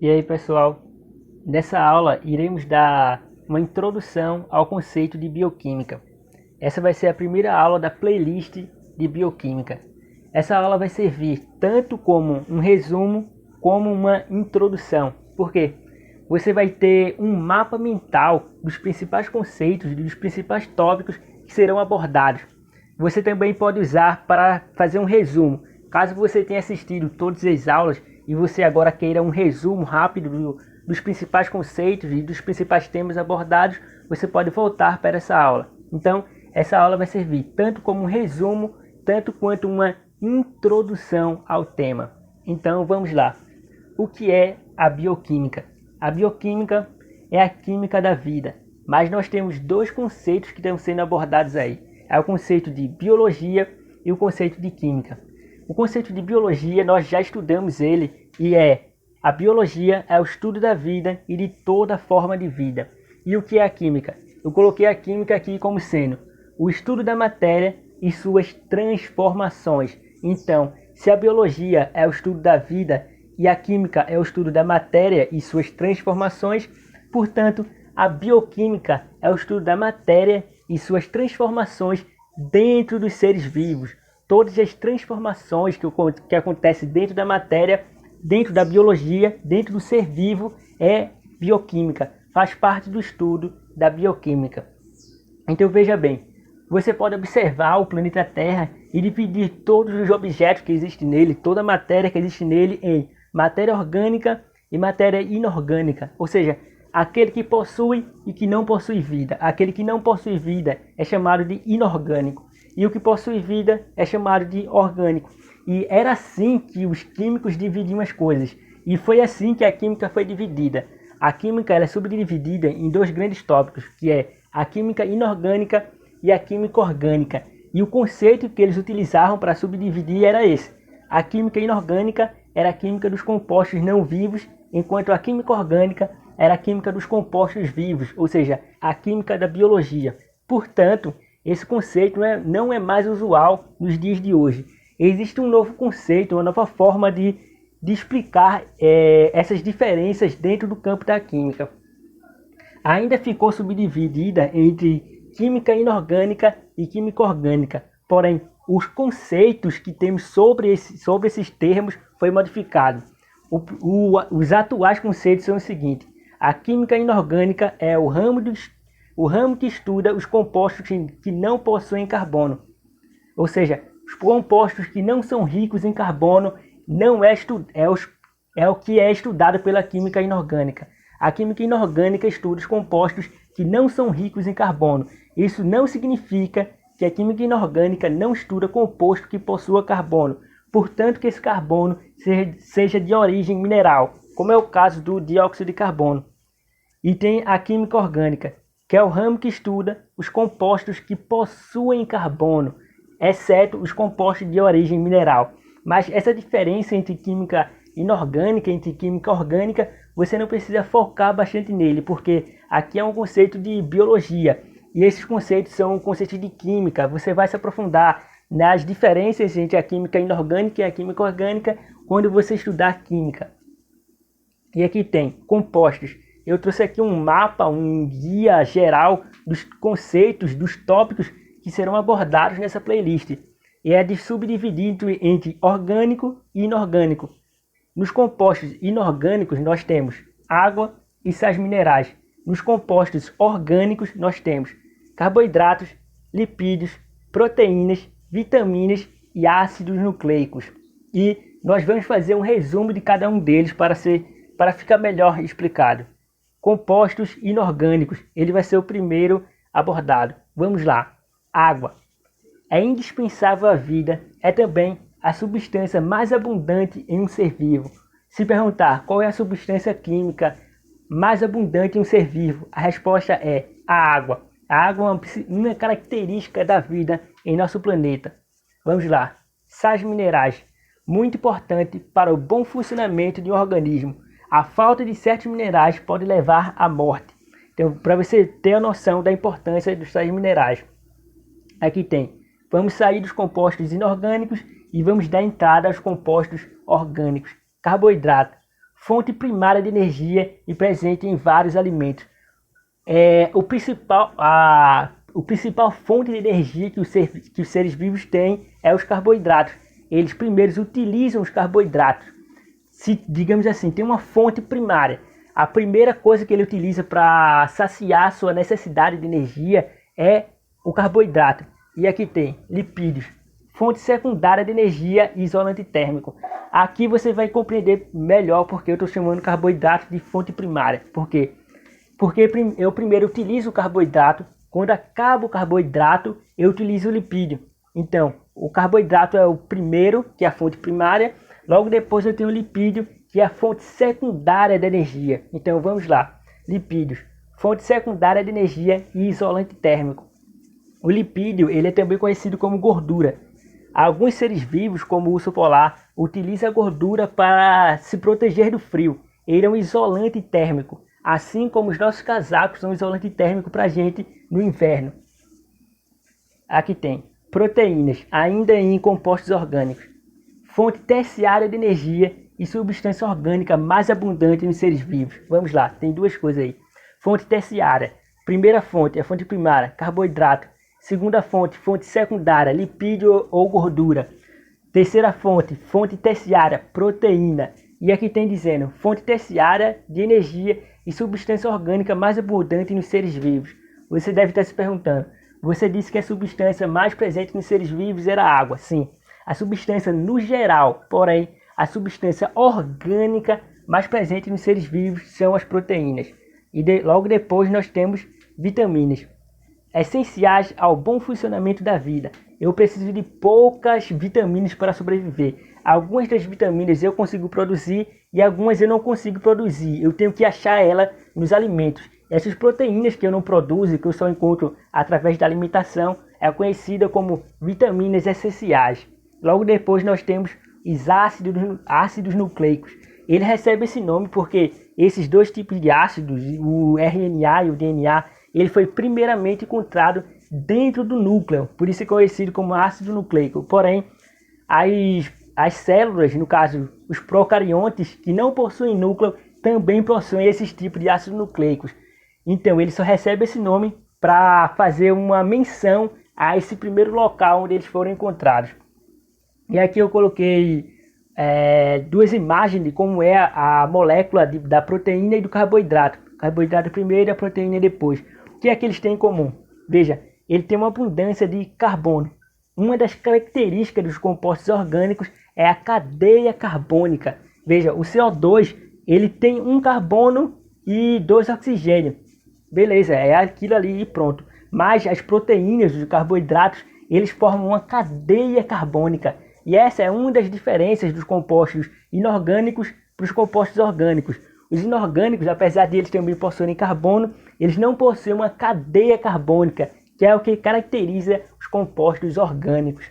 E aí, pessoal, nessa aula iremos dar uma introdução ao conceito de bioquímica. Essa vai ser a primeira aula da playlist de bioquímica. Essa aula vai servir tanto como um resumo como uma introdução. Por quê? Você vai ter um mapa mental dos principais conceitos, dos principais tópicos que serão abordados. Você também pode usar para fazer um resumo. Caso você tenha assistido todas as aulas e você agora queira um resumo rápido dos principais conceitos e dos principais temas abordados, você pode voltar para essa aula. Então, essa aula vai servir tanto como um resumo, tanto quanto uma introdução ao tema. Então, vamos lá. O que é a bioquímica? A bioquímica é a química da vida, mas nós temos dois conceitos que estão sendo abordados aí. É o conceito de biologia e o conceito de química. O conceito de biologia, nós já estudamos ele, e a biologia é o estudo da vida e de toda forma de vida. E o que é a química? Eu coloquei a química aqui como sendo o estudo da matéria e suas transformações. Então, se a biologia é o estudo da vida e a química é o estudo da matéria e suas transformações, portanto, a bioquímica é o estudo da matéria e suas transformações dentro dos seres vivos. Todas as transformações que acontecem dentro da matéria, dentro da biologia, dentro do ser vivo, é bioquímica. Faz parte do estudo da bioquímica. Então veja bem, você pode observar o planeta Terra e dividir todos os objetos que existem nele, toda a matéria que existe nele, em matéria orgânica e matéria inorgânica. Ou seja, aquele que possui e que não possui vida. Aquele que não possui vida é chamado de inorgânico. E o que possui vida é chamado de orgânico. E era assim que os químicos dividiam as coisas. E foi assim que a química foi dividida. A química ela é subdividida em dois grandes tópicos, que é a química inorgânica e a química orgânica. E o conceito que eles utilizavam para subdividir era esse. A química inorgânica era a química dos compostos não vivos, enquanto a química orgânica era a química dos compostos vivos, ou seja, a química da biologia. Portanto, esse conceito não é mais usual nos dias de hoje. Existe um novo conceito, uma nova forma de explicar essas diferenças dentro do campo da química. Ainda ficou subdividida entre química inorgânica e química orgânica, porém, os conceitos que temos sobre esses termos foi modificado. Os atuais conceitos são os seguintes: a química inorgânica é o ramo que estuda os compostos que não possuem carbono. Ou seja, os compostos que não são ricos em carbono é o que é estudado pela química inorgânica. A química inorgânica estuda os compostos que não são ricos em carbono. Isso não significa que a química inorgânica não estuda composto que possua carbono, portanto que esse carbono seja de origem mineral, como é o caso do dióxido de carbono. E tem a química orgânica, que é o ramo que estuda os compostos que possuem carbono, exceto os compostos de origem mineral. Mas essa diferença entre química inorgânica e entre química orgânica, você não precisa focar bastante nele, porque aqui é um conceito de biologia, e esses conceitos são conceitos de química. Você vai se aprofundar nas diferenças entre a química inorgânica e a química orgânica quando você estudar química. E aqui tem compostos. Eu trouxe aqui um mapa, um guia geral dos conceitos, dos tópicos que serão abordados nessa playlist. E é subdividido entre orgânico e inorgânico. Nos compostos inorgânicos nós temos água e sais minerais. Nos compostos orgânicos nós temos carboidratos, lipídios, proteínas, vitaminas e ácidos nucleicos. E nós vamos fazer um resumo de cada um deles para ficar melhor explicado. Compostos inorgânicos, ele vai ser o primeiro abordado. Vamos lá. Água. É indispensável à vida, é também a substância mais abundante em um ser vivo. Se perguntar qual é a substância química mais abundante em um ser vivo, a resposta é a água. A água é uma característica da vida em nosso planeta. Vamos lá. Sais minerais. Muito importante para o bom funcionamento de um organismo. A falta de certos minerais pode levar à morte. Então, para você ter a noção da importância dos sais minerais. Aqui tem. Vamos sair dos compostos inorgânicos e vamos dar entrada aos compostos orgânicos. Carboidrato. fonte primária de energia e presente em vários alimentos. O principal fonte de energia que os seres vivos têm é os carboidratos. Eles primeiros utilizam os carboidratos. Se, digamos assim, tem uma fonte primária, a primeira coisa que ele utiliza para saciar sua necessidade de energia é o carboidrato. E aqui tem lipídios, fonte secundária de energia e isolante térmico. Aqui você vai compreender melhor porque eu estou chamando carboidrato de fonte primária. Por quê? Porque eu primeiro utilizo o carboidrato, quando acaba o carboidrato eu utilizo o lipídio. Então, o carboidrato é o primeiro, que é a fonte primária, logo depois eu tenho o lipídio, que é a fonte secundária de energia. Então vamos lá, lipídios, fonte secundária de energia e isolante térmico. O lipídio ele é também conhecido como gordura. Alguns seres vivos, como o urso polar, utilizam a gordura para se proteger do frio. Ele é um isolante térmico, assim como os nossos casacos são um isolante térmico para a gente no inverno. Aqui tem proteínas, ainda em compostos orgânicos. Fonte terciária de energia e substância orgânica mais abundante nos seres vivos. Vamos lá, tem duas coisas aí. Fonte terciária. Primeira fonte, a fonte primária, carboidrato. Segunda fonte, fonte secundária, lipídio ou gordura. Terceira fonte, fonte terciária, proteína. E aqui tem dizendo, fonte terciária de energia e substância orgânica mais abundante nos seres vivos. Você deve estar se perguntando, você disse que a substância mais presente nos seres vivos era a água. Sim, a substância no geral, porém, a substância orgânica mais presente nos seres vivos são as proteínas. E logo depois nós temos vitaminas, essenciais ao bom funcionamento da vida. Eu preciso de poucas vitaminas para sobreviver. Algumas das vitaminas eu consigo produzir e algumas eu não consigo produzir. Eu tenho que achar ela nos alimentos. Essas proteínas que eu não produzo, que eu só encontro através da alimentação, é conhecida como vitaminas essenciais. Logo depois nós temos os ácidos nucleicos. Ele recebe esse nome porque esses dois tipos de ácidos, o RNA e o DNA, ele foi primeiramente encontrado dentro do núcleo, por isso é conhecido como ácido nucleico. Porém, as células, no caso os procariontes, que não possuem núcleo, também possuem esses tipos de ácidos nucleicos. Então ele só recebe esse nome para fazer uma menção a esse primeiro local onde eles foram encontrados. E aqui eu coloquei duas imagens de como é a molécula da proteína e do carboidrato. Carboidrato primeiro e a proteína depois. O que é que eles têm em comum? Veja, ele tem uma abundância de carbono. Uma das características dos compostos orgânicos é a cadeia carbônica. Veja, o CO2 ele tem um carbono e 2 oxigênios. Beleza, é aquilo ali e pronto. Mas as proteínas dos carboidratos, eles formam uma cadeia carbônica. E essa é uma das diferenças dos compostos inorgânicos para os compostos orgânicos. Os inorgânicos, apesar de eles também possuírem carbono, eles não possuem uma cadeia carbônica, que é o que caracteriza os compostos orgânicos.